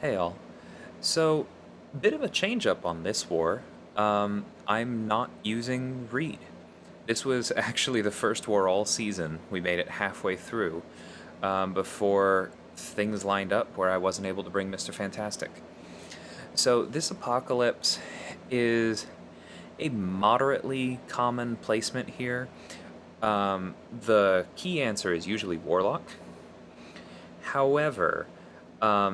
Hey all. So, bit of a change up on this war. I'm not using Reed. This was actually the first war all season. We made it halfway through before things lined up where I wasn't able to bring Mr. Fantastic. So, this apocalypse is a moderately common placement here. The key answer is usually Warlock. However,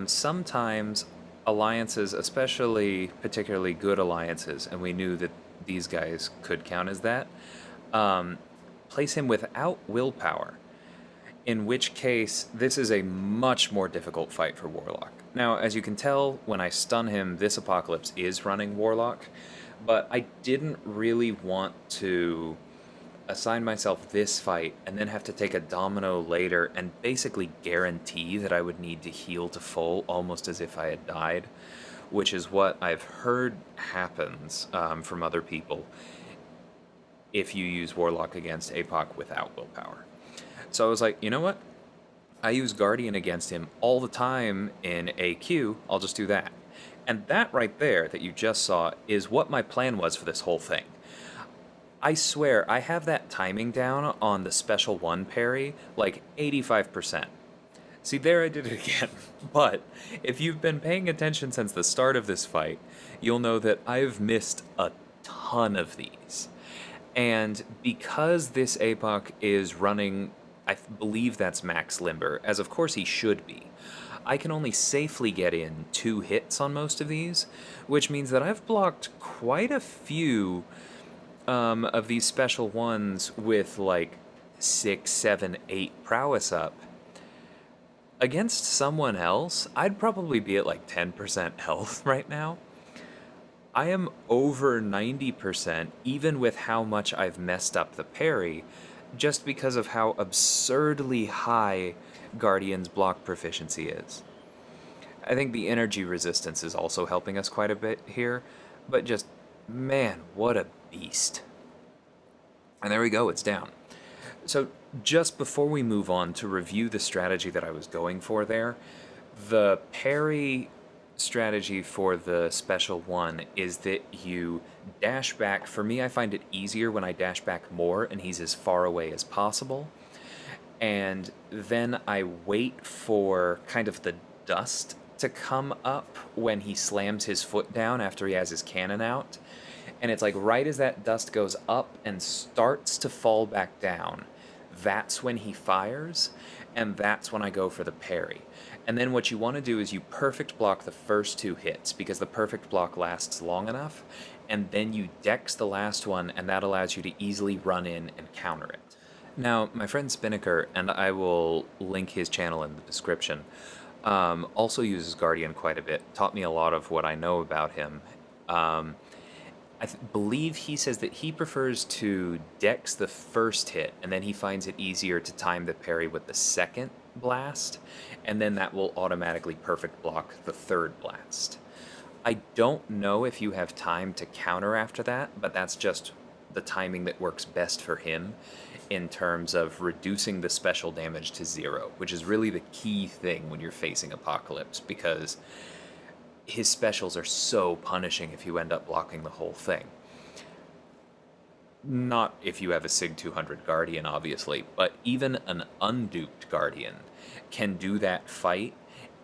sometimes alliances, especially particularly good alliances, and we knew that these guys could count as that, um, place him without willpower, in which case this is a much more difficult fight for Warlock. Now, as you can tell, when I stun him, this Apocalypse is running Warlock, but I didn't really want to assign myself this fight and then have to take a Domino later and basically guarantee that I would need to heal to full almost as if I had died, which is what I've heard happens from other people if you use Warlock against APOC without willpower. So I was like, you know what? I use Guardian against him all the time in AQ, I'll just do that. And that right there that you just saw is what my plan was for this whole thing. I swear, I have that timing down on the special one parry like 85%. See, there I did it again. But if you've been paying attention since the start of this fight, you'll know that I've missed a ton of these. And because this APOC is running, I believe that's max limber, as of course he should be, I can only safely get in 2 hits on most of these, which means that I've blocked quite a few of these special ones with like 6, 7, 8 prowess up. Against someone else, I'd probably be at like 10% health right now. I am over 90% even with how much I've messed up the parry, just because of how absurdly high Guardian's block proficiency is. I think the energy resistance is also helping us quite a bit here, but just, man, what a beast. And there we go, it's down. So just before we move on to review the strategy that I was going for there, the parry strategy for the special one is that you dash back. For me, I find it easier when I dash back more and he's as far away as possible. And then I wait for kind of the dust to come up when he slams his foot down after he has his cannon out. And it's like right as that dust goes up and starts to fall back down, that's when he fires, and that's when I go for the parry. And then what you want to do is you perfect block the first 2 hits, because the perfect block lasts long enough, and then you dex the last one, and that allows you to easily run in and counter it. Now, my friend Spinnaker, and I will link his channel in the description, also uses Guardian quite a bit, taught me a lot of what I know about him. I believe he says that he prefers to dex the first hit, and then he finds it easier to time the parry with the second blast, and then that will automatically perfect block the third blast. I don't know if you have time to counter after that, but that's just the timing that works best for him in terms of reducing the special damage to 0, which is really the key thing when you're facing Apocalypse, because his specials are so punishing if you end up blocking the whole thing. Not if you have a SIG 200 Guardian, obviously, but even an unduped Guardian can do that fight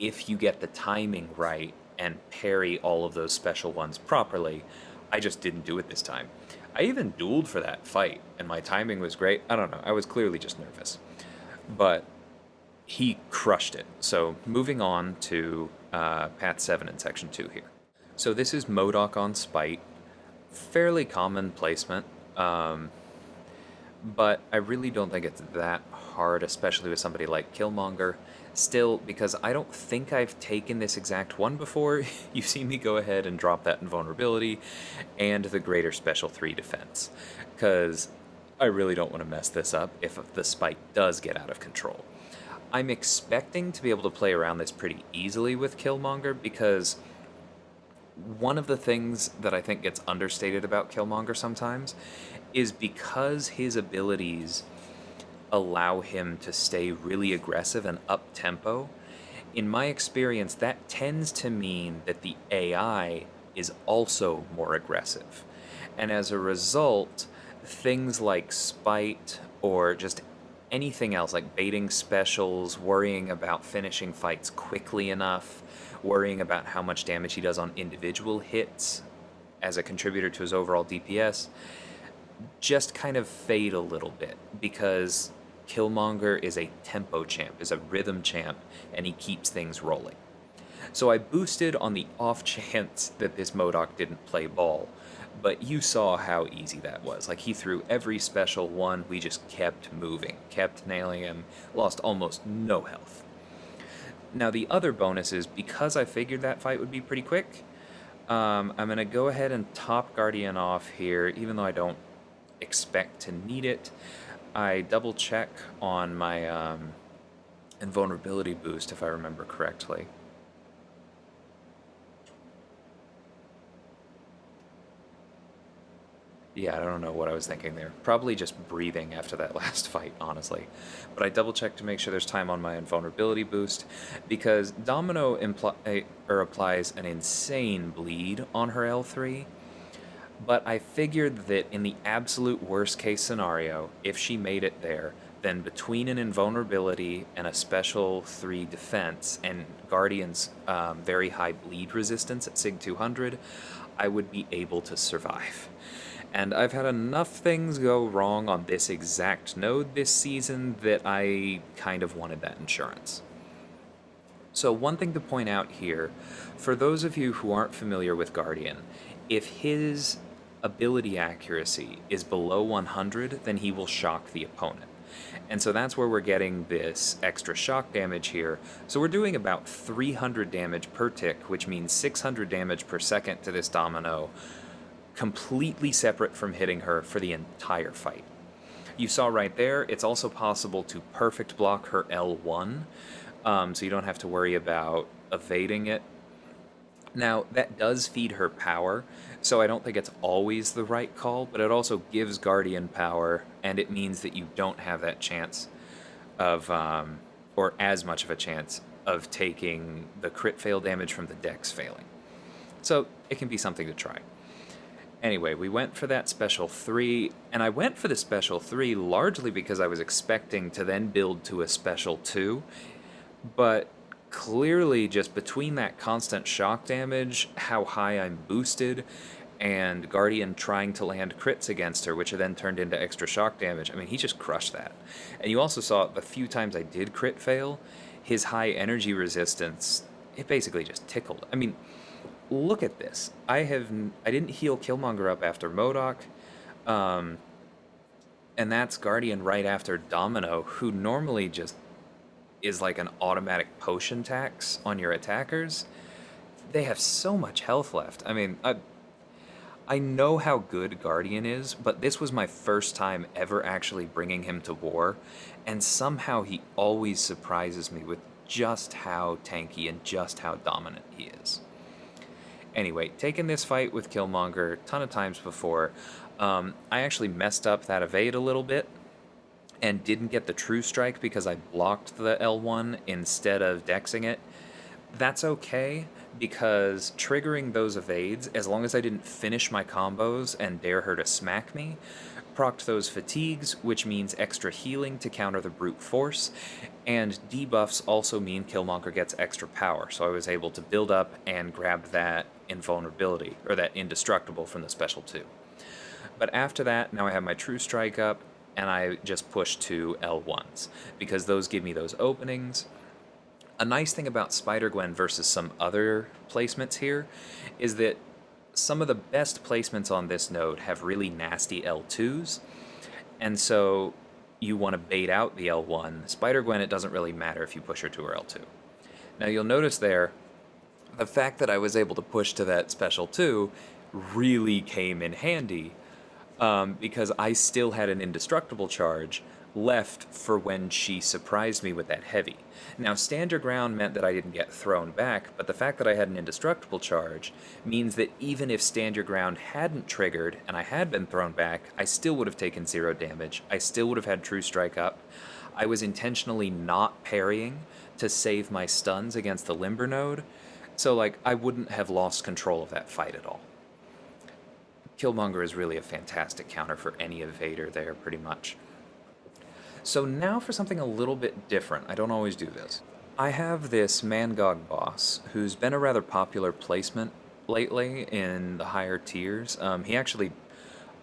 if you get the timing right and parry all of those special ones properly. I just didn't do it this time. I even dueled for that fight, and my timing was great. I don't know, I was clearly just nervous. But he crushed it. So moving on to Path 7 in Section 2 here. So this is MODOK on Spite. Fairly common placement, but I really don't think it's that hard, especially with somebody like Killmonger. Still, because I don't think I've taken this exact one before, you've seen me go ahead and drop that invulnerability and the greater special 3 defense, because I really don't want to mess this up if the Spite does get out of control. I'm expecting to be able to play around this pretty easily with Killmonger, because one of the things that I think gets understated about Killmonger sometimes is because his abilities allow him to stay really aggressive and up-tempo, in my experience, that tends to mean that the AI is also more aggressive. And as a result, things like spite or just anything else, like baiting specials, worrying about finishing fights quickly enough, worrying about how much damage he does on individual hits as a contributor to his overall DPS, just kind of fade a little bit because Killmonger is a tempo champ, is a rhythm champ, and he keeps things rolling. So I boosted on the off chance that this MODOK didn't play ball, but you saw how easy that was. Like, he threw every special one, we just kept moving, kept nailing him, lost almost no health. Now the other bonus is, because I figured that fight would be pretty quick, I'm going to go ahead and top Guardian off here, even though I don't expect to need it. I double check on my invulnerability boost, if I remember correctly. Yeah, I don't know what I was thinking there. Probably just breathing after that last fight, honestly. But I double checked to make sure there's time on my invulnerability boost, because Domino applies an insane bleed on her L3. But I figured that in the absolute worst case scenario, if she made it there, then between an invulnerability and a special 3 defense and Guardian's very high bleed resistance at Sig 200, I would be able to survive. And I've had enough things go wrong on this exact node this season that I kind of wanted that insurance. So one thing to point out here, for those of you who aren't familiar with Guardian, if his ability accuracy is below 100, then he will shock the opponent. And so that's where we're getting this extra shock damage here. So we're doing about 300 damage per tick, which means 600 damage per second to this Domino, completely separate from hitting her for the entire fight. You saw right there, it's also possible to perfect block her L1, so you don't have to worry about evading it. Now, that does feed her power, so I don't think it's always the right call, but it also gives Guardian power, and it means that you don't have that chance of, or as much of a chance of taking the crit fail damage from the dex failing. So it can be something to try. Anyway, we went for that special 3, and I went for the special 3 largely because I was expecting to then build to a special 2, but clearly just between that constant shock damage, how high I'm boosted, and Guardian trying to land crits against her, which then turned into extra shock damage, I mean, he just crushed that. And you also saw the few times I did crit fail, his high energy resistance, it basically just tickled. I mean, look at this. I didn't heal Killmonger up after MODOK, and that's Guardian right after Domino, who normally just is like an automatic potion tax on your attackers. They have so much health left. I mean, I know how good Guardian is, but this was my first time ever actually bringing him to war, and somehow he always surprises me with just how tanky and just how dominant he is. Anyway, taking this fight with Killmonger a ton of times before, I actually messed up that evade a little bit and didn't get the true strike because I blocked the L1 instead of dexing it. That's okay, because triggering those evades, as long as I didn't finish my combos and dare her to smack me, procced those fatigues, which means extra healing to counter the brute force, and debuffs also mean Killmonger gets extra power, so I was able to build up and grab that invulnerability, or that indestructible from the special 2. But after that, now I have my true strike up, and I just push to L1s, because those give me those openings. A nice thing about Spider-Gwen versus some other placements here is that some of the best placements on this node have really nasty L2s, and so you want to bait out the L1. Spider-Gwen, it doesn't really matter if you push her to her L2. Now you'll notice there, the fact that I was able to push to that special 2 really came in handy, because I still had an indestructible charge left for when she surprised me with that heavy. Now, stand your ground meant that I didn't get thrown back, but the fact that I had an indestructible charge means that even if stand your ground hadn't triggered and I had been thrown back, I still would have taken 0 damage. I still would have had true strike up. I was intentionally not parrying to save my stuns against the Limber node. So, like, I wouldn't have lost control of that fight at all. Killmonger is really a fantastic counter for any evader there, pretty much. So now for something a little bit different. I don't always do this. I have this Mangog boss, who's been a rather popular placement lately in the higher tiers. He actually,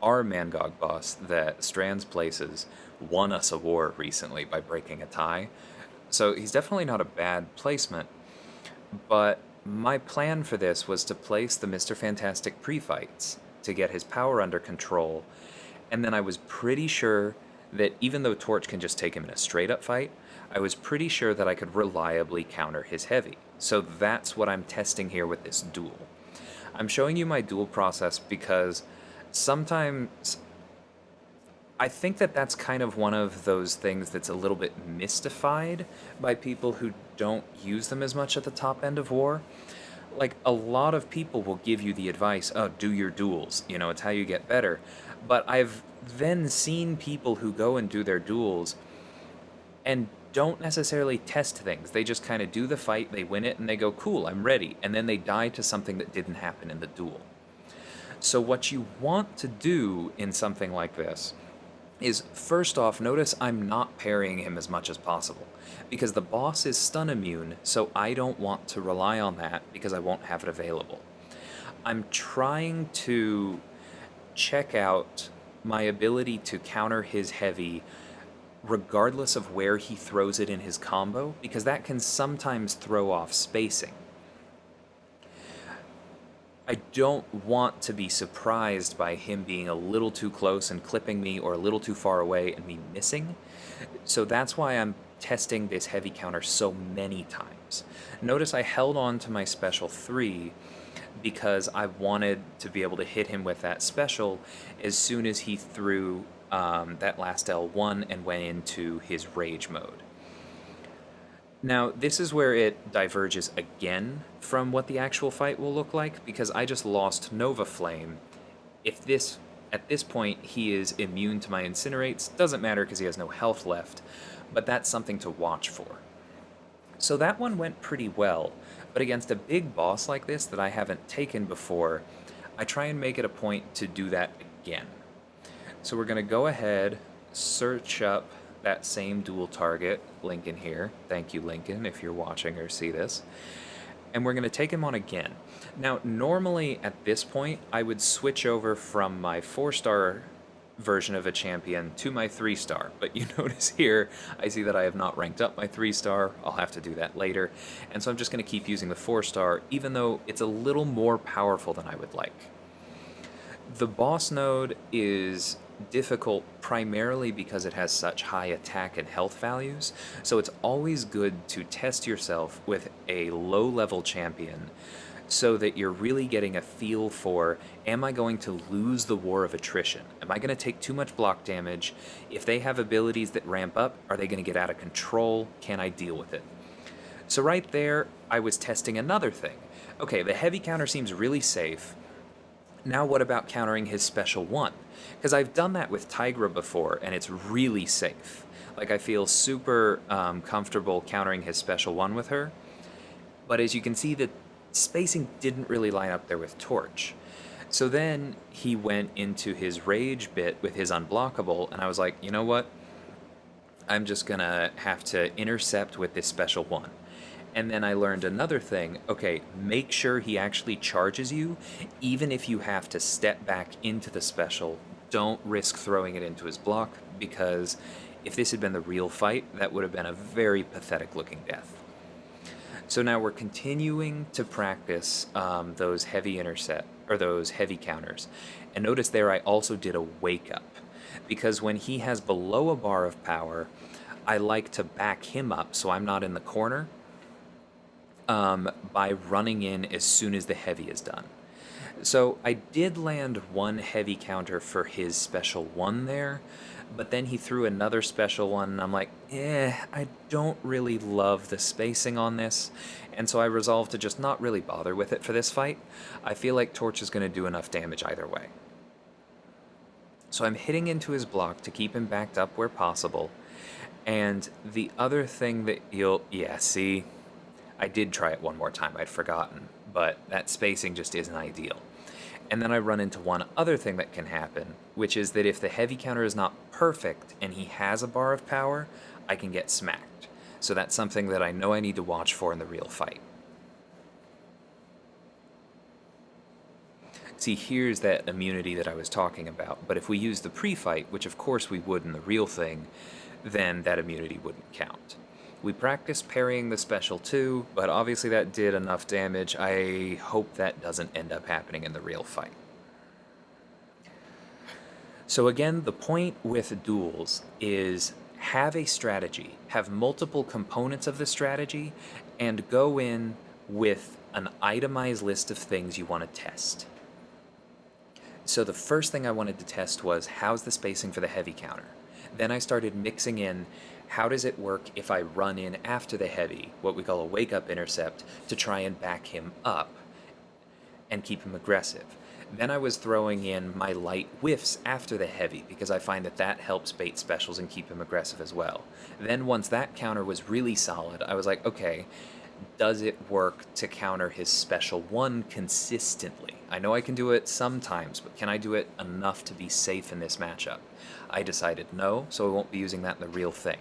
our Mangog boss that Strands places, won us a war recently by breaking a tie. So he's definitely not a bad placement, but my plan for this was to place the Mr. Fantastic pre-fights to get his power under control, and then I was pretty sure that even though Torch can just take him in a straight-up fight, I was pretty sure that I could reliably counter his heavy. So that's what I'm testing here with this duel. I'm showing you my duel process because sometimes I think that that's kind of one of those things that's a little bit mystified by people who don't use them as much at the top end of war. Like, a lot of people will give you the advice, oh, do your duels, you know, it's how you get better. But I've then seen people who go and do their duels and don't necessarily test things. They just kind of do the fight, they win it, and they go, cool, I'm ready. And then they die to something that didn't happen in the duel. So what you want to do in something like this is, first off, notice I'm not parrying him as much as possible, because the boss is stun immune, so I don't want to rely on that because I won't have it available. I'm trying to check out my ability to counter his heavy regardless of where he throws it in his combo, because that can sometimes throw off spacing. I don't want to be surprised by him being a little too close and clipping me, or a little too far away and me missing. So that's why I'm testing this heavy counter so many times. Notice I held on to my special 3 because I wanted to be able to hit him with that special as soon as he threw that last L1 and went into his rage mode. Now, this is where it diverges again from what the actual fight will look like, because I just lost Nova Flame. At this point, he is immune to my Incinerates. Doesn't matter because he has no health left, but that's something to watch for. So that one went pretty well, but against a big boss like this that I haven't taken before, I try and make it a point to do that again. So we're going to go ahead, search up that same dual target, Lincoln here. Thank you, Lincoln, if you're watching or see this. And we're going to take him on again. Now, normally at this point, I would switch over from my 4-star version of a champion to my 3-star. But you notice here, I see that I have not ranked up my 3-star. I'll have to do that later. And so I'm just going to keep using the 4-star, even though it's a little more powerful than I would like. The boss node is difficult primarily because it has such high attack and health values, so it's always good to test yourself with a low-level champion so that you're really getting a feel for, am I going to lose the war of attrition? Am I going to take too much block damage? If they have abilities that ramp up, are they going to get out of control? Can I deal with it? So right there, I was testing another thing. Okay, the heavy counter seems really safe. Now what about countering his special 1? Because I've done that with Tigra before, and it's really safe. Like, I feel super comfortable countering his special 1 with her. But as you can see, the spacing didn't really line up there with Torch. So then he went into his rage bit with his unblockable, and I was like, you know what? I'm just gonna have to intercept with this special 1. And then I learned another thing. Okay, make sure he actually charges you, even if you have to step back into the special. Don't risk throwing it into his block, because if this had been the real fight, that would have been a very pathetic looking death. So now we're continuing to practice those heavy those heavy counters. And notice there I also did a wake up, because when he has below a bar of power, I like to back him up so I'm not in the corner. By running in as soon as the heavy is done. So I did land one heavy counter for his special 1 there, but then he threw another special 1, and I'm like, I don't really love the spacing on this, and so I resolved to just not really bother with it for this fight. I feel like Torch is going to do enough damage either way. So I'm hitting into his block to keep him backed up where possible, And the other thing that yeah, see, I did try it one more time, I'd forgotten, but that spacing just isn't ideal. And then I run into one other thing that can happen, which is that if the heavy counter is not perfect and he has a bar of power, I can get smacked. So that's something that I know I need to watch for in the real fight. See, here's that immunity that I was talking about, but if we use the pre-fight, which of course we would in the real thing, then that immunity wouldn't count. We practiced parrying the special too, but obviously that did enough damage. I hope that doesn't end up happening in the real fight. So again, the point with duels is have a strategy, have multiple components of the strategy, and go in with an itemized list of things you want to test. So the first thing I wanted to test was how's the spacing for the heavy counter? Then I started mixing in how does it work if I run in after the heavy, what we call a wake-up intercept, to try and back him up and keep him aggressive. Then I was throwing in my light whiffs after the heavy because I find that that helps bait specials and keep him aggressive as well. Then once that counter was really solid, I was like, okay, does it work to counter his special 1 consistently? I know I can do it sometimes, but can I do it enough to be safe in this matchup? I decided no, so I won't be using that in the real thing.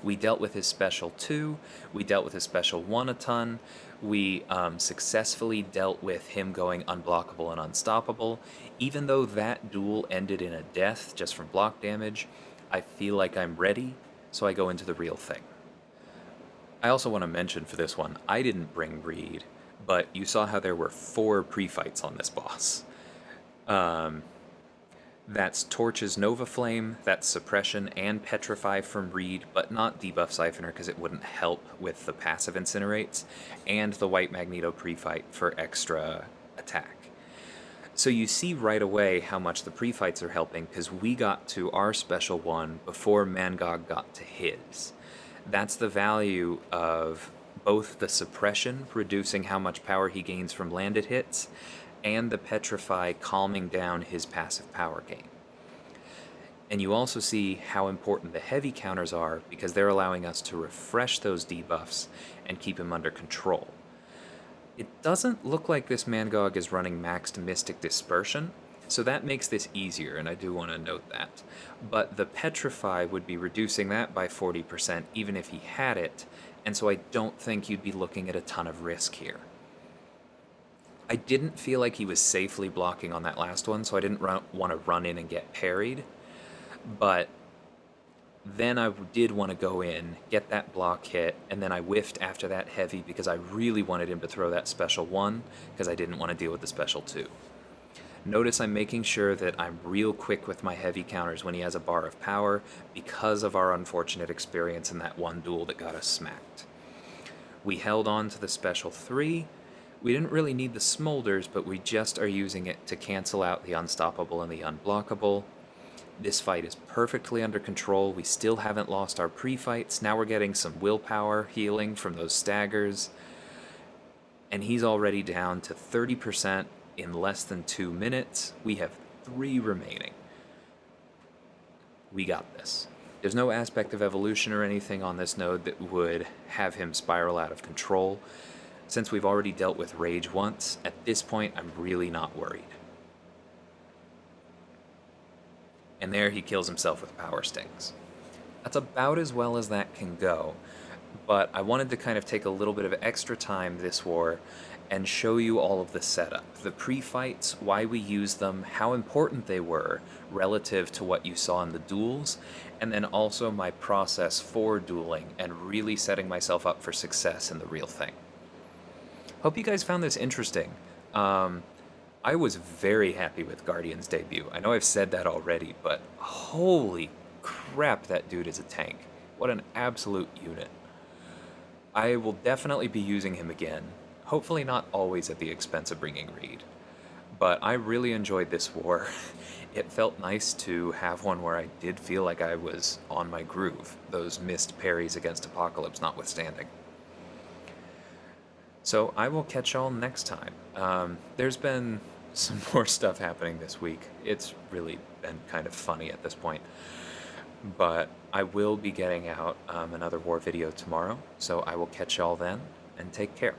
We dealt with his special 2, we dealt with his special 1 a ton, we successfully dealt with him going unblockable and unstoppable. Even though that duel ended in a death just from block damage, I feel like I'm ready, so I go into the real thing. I also want to mention for this one, I didn't bring Reed, but you saw how there were 4 pre-fights on this boss. That's Torch's Nova Flame, that's Suppression and Petrify from Reed, but not Debuff Siphoner because it wouldn't help with the passive Incinerates, and the White Magneto pre-fight for extra attack. So you see right away how much the pre-fights are helping because we got to our special 1 before Mangog got to his. That's the value of both the Suppression, reducing how much power he gains from landed hits, and the Petrify calming down his passive power gain. And you also see how important the heavy counters are because they're allowing us to refresh those debuffs and keep him under control. It doesn't look like this Mangog is running maxed Mystic Dispersion, so that makes this easier, and I do want to note that. But the Petrify would be reducing that by 40% even if he had it, and so I don't think you'd be looking at a ton of risk here. I didn't feel like he was safely blocking on that last one, so I didn't want to run in and get parried. But then I did want to go in, get that block hit, and then I whiffed after that heavy because I really wanted him to throw that special 1 because I didn't want to deal with the special 2. Notice I'm making sure that I'm real quick with my heavy counters when he has a bar of power because of our unfortunate experience in that one duel that got us smacked. We held on to the special 3. We didn't really need the smolders, but we just are using it to cancel out the unstoppable and the unblockable. This fight is perfectly under control. We still haven't lost our pre-fights. Now we're getting some willpower healing from those staggers. And he's already down to 30% in less than 2 minutes. We have 3 remaining. We got this. There's no aspect of evolution or anything on this node that would have him spiral out of control. Since we've already dealt with Rage once, at this point I'm really not worried. And there he kills himself with Power Stings. That's about as well as that can go, but I wanted to kind of take a little bit of extra time this war and show you all of the setup, the pre-fights, why we used them, how important they were relative to what you saw in the duels, and then also my process for dueling and really setting myself up for success in the real thing. Hope you guys found this interesting. I was very happy with Guardian's debut. I know I've said that already, but holy crap, that dude is a tank. What an absolute unit. I will definitely be using him again. Hopefully not always at the expense of bringing Reed. But I really enjoyed this war. It felt nice to have one where I did feel like I was on my groove, those missed parries against Apocalypse notwithstanding. So I will catch y'all next time. There's been some more stuff happening this week. It's really been kind of funny at this point. but I will be getting out another war video tomorrow, so I will catch y'all then, and take care.